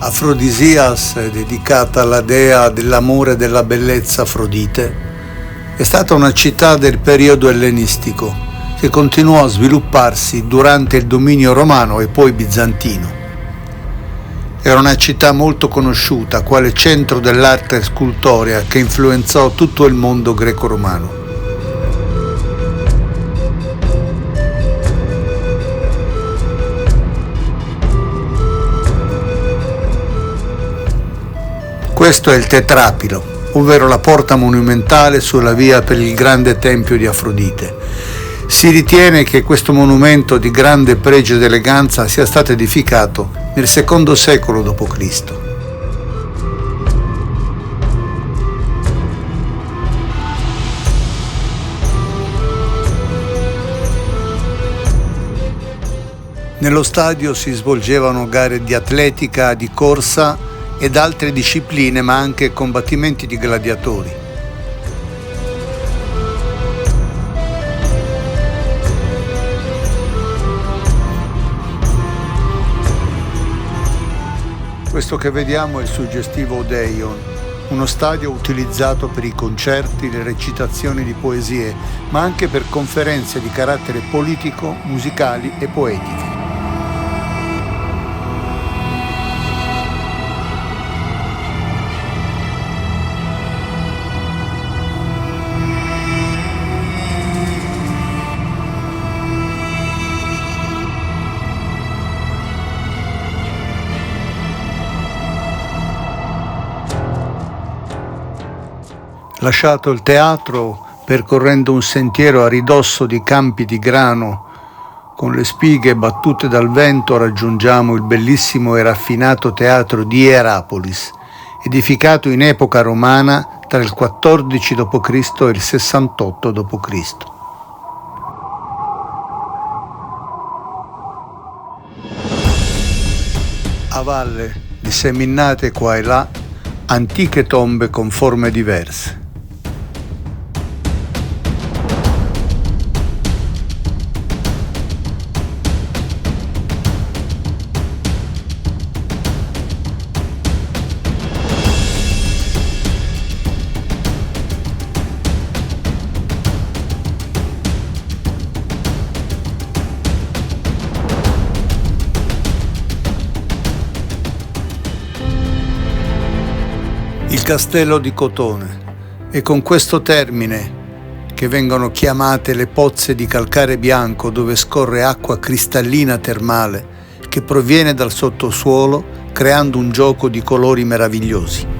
Afrodisias, dedicata alla dea dell'amore e della bellezza Afrodite, è stata una città del periodo ellenistico che continuò a svilupparsi durante il dominio romano e poi bizantino. Era una città molto conosciuta quale centro dell'arte scultorea che influenzò tutto il mondo greco-romano. Questo è il Tetrapilo, ovvero la porta monumentale sulla via per il grande tempio di Afrodite. Si ritiene che questo monumento di grande pregio ed eleganza sia stato edificato nel secondo secolo d.C. Nello stadio si svolgevano gare di atletica, di corsa ed altre discipline, ma anche combattimenti di gladiatori. Questo che vediamo è il suggestivo Odeion, uno stadio utilizzato per i concerti, le recitazioni di poesie, ma anche per conferenze di carattere politico, musicali e poetiche. Lasciato il teatro, percorrendo un sentiero a ridosso di campi di grano, con le spighe battute dal vento, raggiungiamo il bellissimo e raffinato teatro di Hierapolis, edificato in epoca romana tra il 14 d.C. e il 68 d.C. A valle, disseminate qua e là, antiche tombe con forme diverse. Il castello di Cotone, e con questo termine che vengono chiamate le pozze di calcare bianco dove scorre acqua cristallina termale che proviene dal sottosuolo creando un gioco di colori meravigliosi.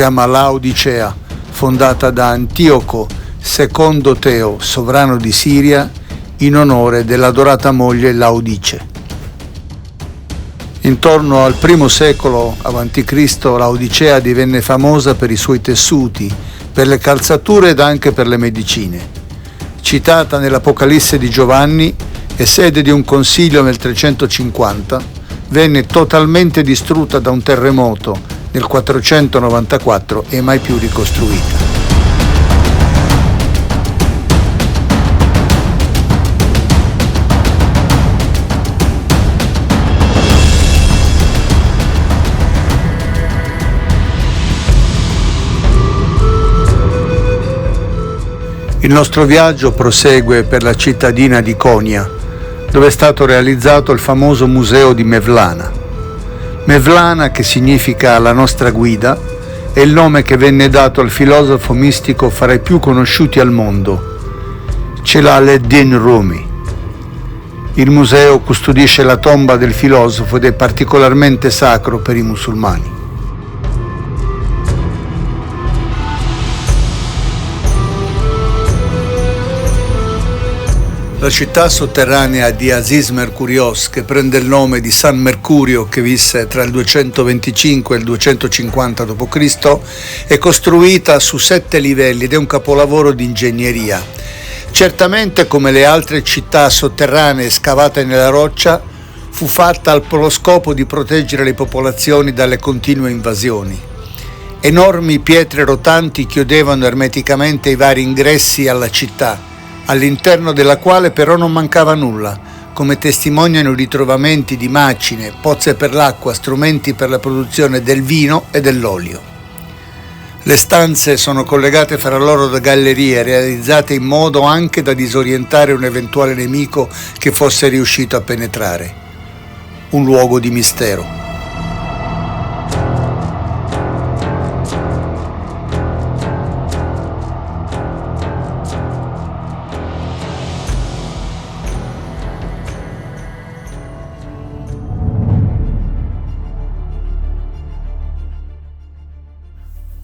Siamo a Laodicea, fondata da Antioco II Teo, sovrano di Siria, in onore dell'adorata moglie Laodice. Intorno al I secolo a.C. Laodicea divenne famosa per i suoi tessuti, per le calzature ed anche per le medicine. Citata nell'Apocalisse di Giovanni e sede di un concilio nel 350, venne totalmente distrutta da un terremoto nel 494 e mai più ricostruita. Il nostro viaggio prosegue per la cittadina di Konya, dove è stato realizzato il famoso museo di Mevlana. Mevlana, che significa la nostra guida, è il nome che venne dato al filosofo mistico fra i più conosciuti al mondo, Celal-ed-Din Rumi. Il museo custodisce la tomba del filosofo ed è particolarmente sacro per i musulmani. La città sotterranea di Aziz Mercurios, che prende il nome di San Mercurio, che visse tra il 225 e il 250 d.C., è costruita su 7 livelli ed è un capolavoro di ingegneria. Certamente, come le altre città sotterranee scavate nella roccia, fu fatta al scopo di proteggere le popolazioni dalle continue invasioni. Enormi pietre rotanti chiudevano ermeticamente i vari ingressi alla città, all'interno della quale però non mancava nulla, come testimoniano i ritrovamenti di macine, pozze per l'acqua, strumenti per la produzione del vino e dell'olio. Le stanze sono collegate fra loro da gallerie realizzate in modo anche da disorientare un eventuale nemico che fosse riuscito a penetrare. Un luogo di mistero.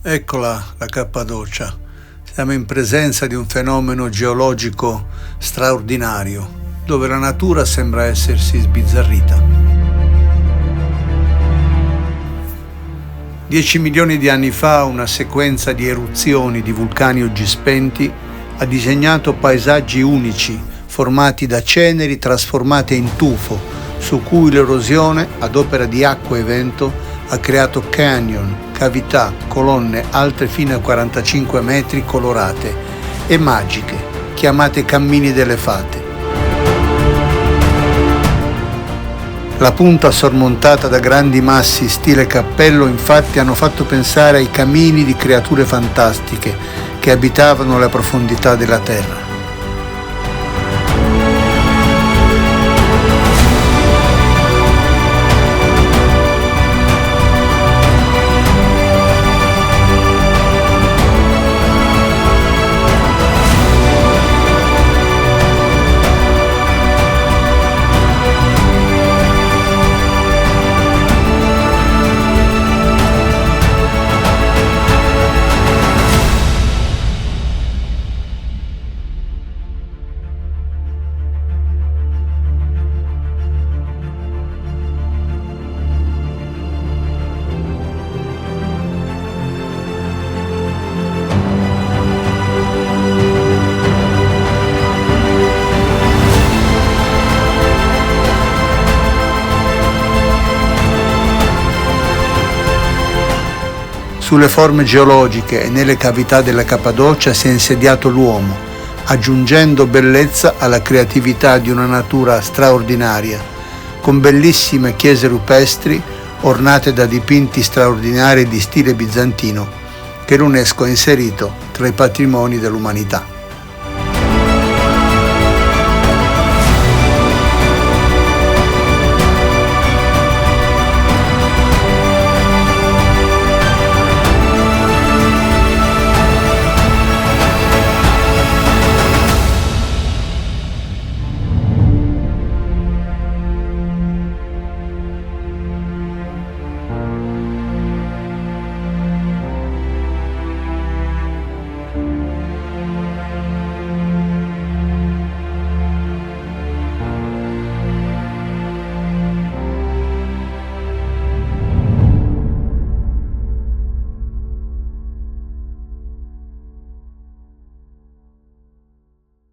Eccola la Cappadocia. Siamo in presenza di un fenomeno geologico straordinario, dove la natura sembra essersi sbizzarrita. 10 milioni di anni fa una sequenza di eruzioni di vulcani oggi spenti ha disegnato paesaggi unici, formati da ceneri trasformate in tufo, su cui l'erosione, ad opera di acqua e vento, ha creato canyon, cavità, colonne alte fino a 45 metri colorate e magiche, chiamate cammini delle fate. La punta sormontata da grandi massi stile cappello infatti hanno fatto pensare ai camini di creature fantastiche che abitavano le profondità della terra. Sulle forme geologiche e nelle cavità della Cappadocia si è insediato l'uomo, aggiungendo bellezza alla creatività di una natura straordinaria, con bellissime chiese rupestri ornate da dipinti straordinari di stile bizantino che l'UNESCO ha inserito tra i patrimoni dell'umanità.